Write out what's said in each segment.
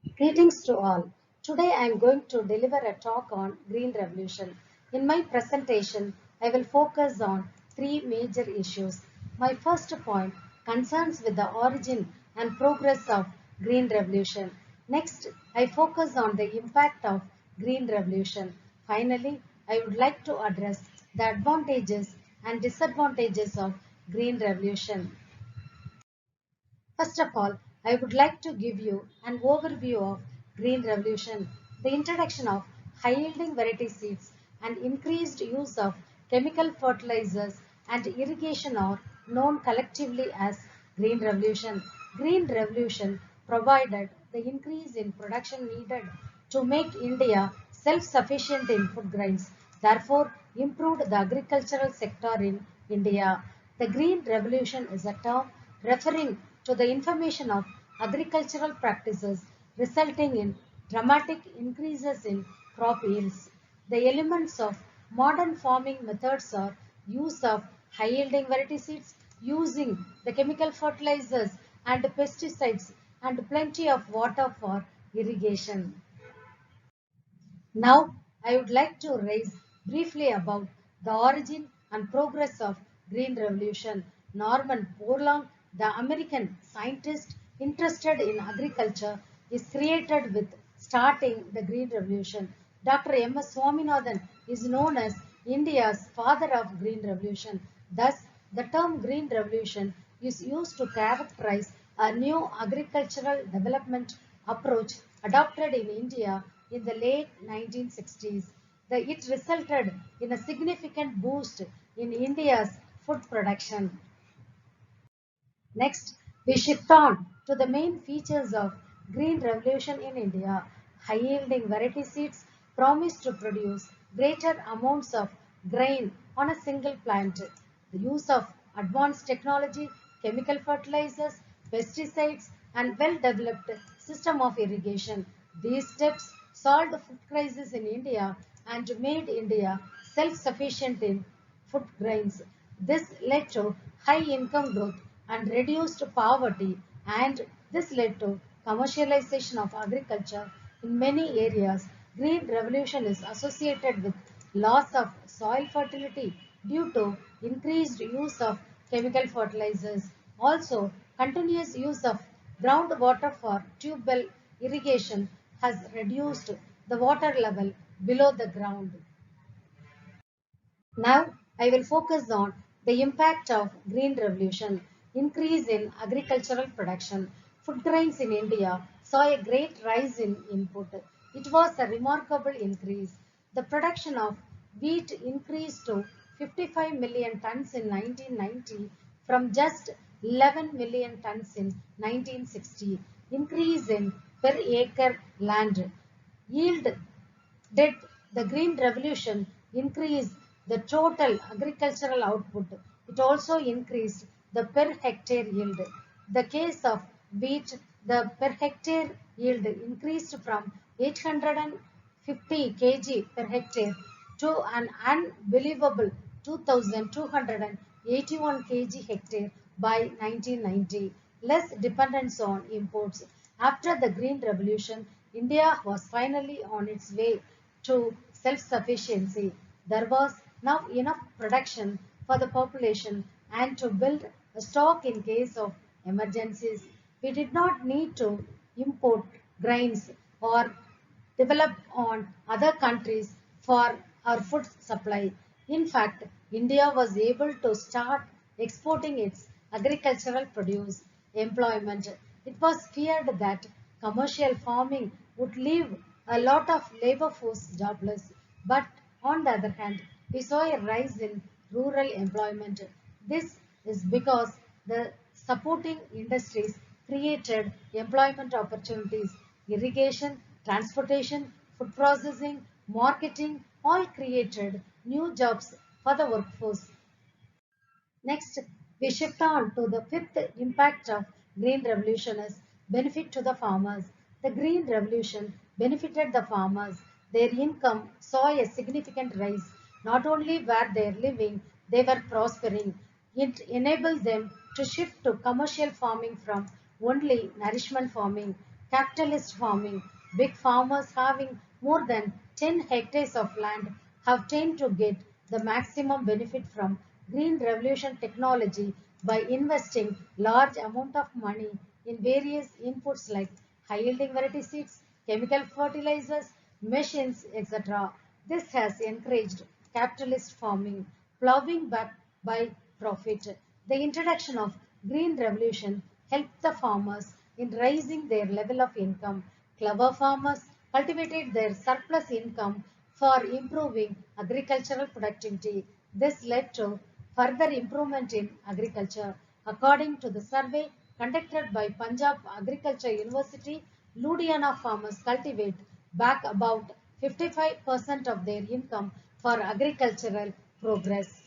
Greetings to all. Today I am going to deliver a talk on Green Revolution. In my presentation, I will focus on three major issues. My first point concerns with the origin and progress of Green Revolution. Next, I focus on the impact of Green Revolution. Finally, I would like to address the advantages and disadvantages of Green Revolution. First of all, I would like to give you an overview of Green Revolution. The introduction of high-yielding variety seeds and increased use of chemical fertilizers and irrigation are known collectively as Green Revolution. Green Revolution provided the increase in production needed to make India self-sufficient in food grains, therefore improved the agricultural sector in India. The Green Revolution is a term referring to the information of agricultural practices resulting in dramatic increases in crop yields. The elements of modern farming methods are use of high-yielding variety seeds, using the chemical fertilizers and pesticides, and plenty of water for irrigation. Now, I would like to raise briefly about the origin and progress of Green Revolution. Norman Borlaug, the American scientist interested in agriculture, is created with starting the Green Revolution. Dr. M.S. Swaminathan is known as India's father of Green Revolution. Thus, the term Green Revolution is used to characterize a new agricultural development approach adopted in India in the late 1960s. It resulted in a significant boost in India's food production. Next, we shift on to the main features of Green Revolution in India. High-yielding variety seeds promise to produce greater amounts of grain on a single plant. The use of advanced technology, chemical fertilizers, pesticides, and well-developed system of irrigation. These steps solved the food crisis in India and made India self-sufficient in food grains. This led to high income growth and reduced poverty, and this led to commercialization of agriculture in many areas. Green revolution is associated with loss of soil fertility due to increased use of chemical fertilizers. Also, continuous use of groundwater for tube well irrigation has reduced the water level below the ground. Now, I will focus on the impact of Green Revolution, increase in agricultural production. Food grains in India saw a great rise in input. It was a remarkable increase. The production of wheat increased to 55 million tons in 1990 from just 11 million tons in 1960. Increase in per acre land yield. Did the Green Revolution increase the total agricultural output? It also increased the per hectare yield. The case of wheat, the per hectare yield increased from 850 kg per hectare to an unbelievable 2281 kg hectare by 1990. Less dependence on imports. After the Green Revolution, India was finally on its way to self-sufficiency. There was now enough production for the population and to build a stock in case of emergencies. We did not need to import grains or develop on other countries for our food supply. In fact, India was able to start exporting its agricultural produce. Employment. It was feared that commercial farming would leave a lot of labor force jobless. But on the other hand, we saw a rise in rural employment. This is because the supporting industries created employment opportunities. Irrigation, transportation, food processing, marketing all created new jobs for the workforce. Next, we shift on to the fifth impact of Green Revolution is benefit to the farmers. The Green Revolution benefited the farmers. Their income saw a significant rise. Not only were they living, they were prospering. It enabled them to shift to commercial farming from only nourishment farming. capitalist farming. Big farmers having more than 10 hectares of land have tend to get the maximum benefit from green revolution technology by investing large amount of money in various inputs like high yielding variety seeds, chemical fertilizers, machines, etc. This has encouraged capitalist farming, plowing back by profit. The introduction of green revolution helped the farmers in raising their level of income. Clever farmers cultivated their surplus income for improving agricultural productivity. This led to further improvement in agriculture. According to the survey conducted by Punjab Agriculture University, Ludhiana farmers cultivate back about 55% of their income for agricultural progress.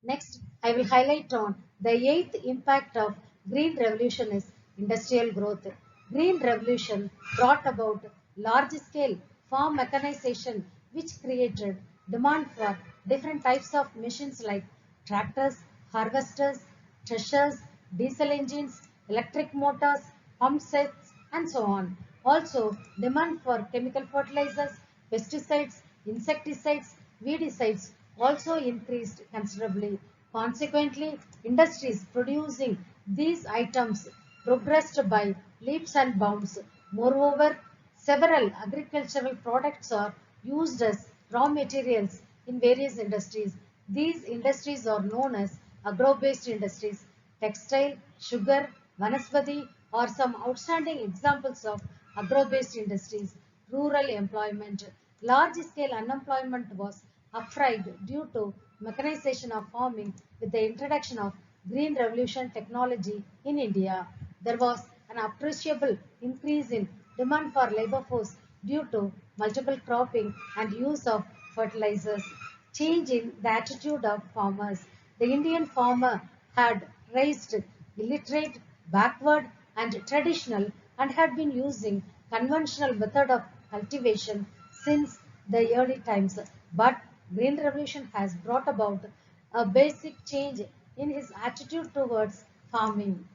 Next, I will highlight on the eighth impact of Green Revolution is industrial growth. Green Revolution brought about large-scale farm mechanization which created demand for different types of machines like tractors, harvesters, threshers, diesel engines, electric motors, pump sets, and so on. Also, demand for chemical fertilizers, pesticides, insecticides, weedicides also increased considerably. Consequently, industries producing these items progressed by leaps and bounds. Moreover, several agricultural products are used as raw materials in various industries. These industries are known as agro-based industries. Textile, sugar, vanaspati are some outstanding examples of agro-based industries. Rural employment. Large-scale unemployment was upfried due to mechanization of farming with the introduction of green revolution technology in India. There was an appreciable increase in demand for labor force due to multiple cropping and use of fertilizers. Change in the attitude of farmers. The Indian farmer had raised illiterate, backward, and traditional and had been using conventional method of cultivation since the early times. But Green Revolution has brought about a basic change in his attitude towards farming.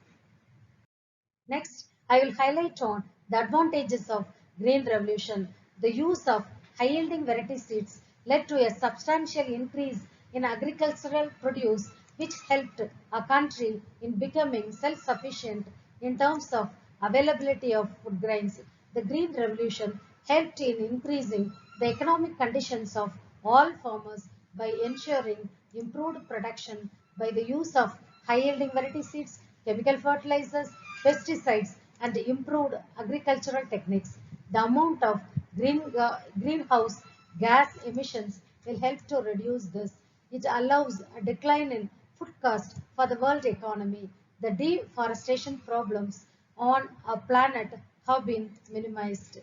Next, I will highlight on the advantages of green revolution. The use of high-yielding variety seeds led to a substantial increase in agricultural produce which helped a country in becoming self-sufficient in terms of availability of food grains. The green revolution helped in increasing the economic conditions of all farmers by ensuring improved production by the use of high-yielding variety seeds, chemical fertilizers, pesticides, and improved agricultural techniques. The amount of greenhouse gas emissions will help to reduce this. It allows a decline in food cost for the world economy. The deforestation problems on our planet have been minimized.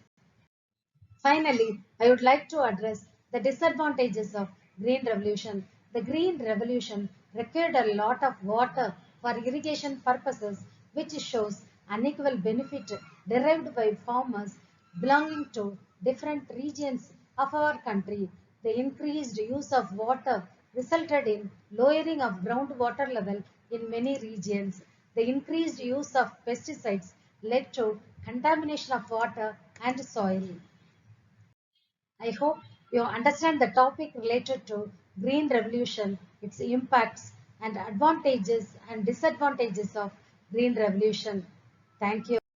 Finally, I would like to address the disadvantages of green revolution. The green revolution required a lot of water for irrigation purposes, which shows unequal benefit derived by farmers belonging to different regions of our country. The increased use of water resulted in lowering of groundwater level in many regions. The increased use of pesticides led to contamination of water and soil. I hope you understand the topic related to green revolution, its impacts and advantages and disadvantages of green revolution. Thank you.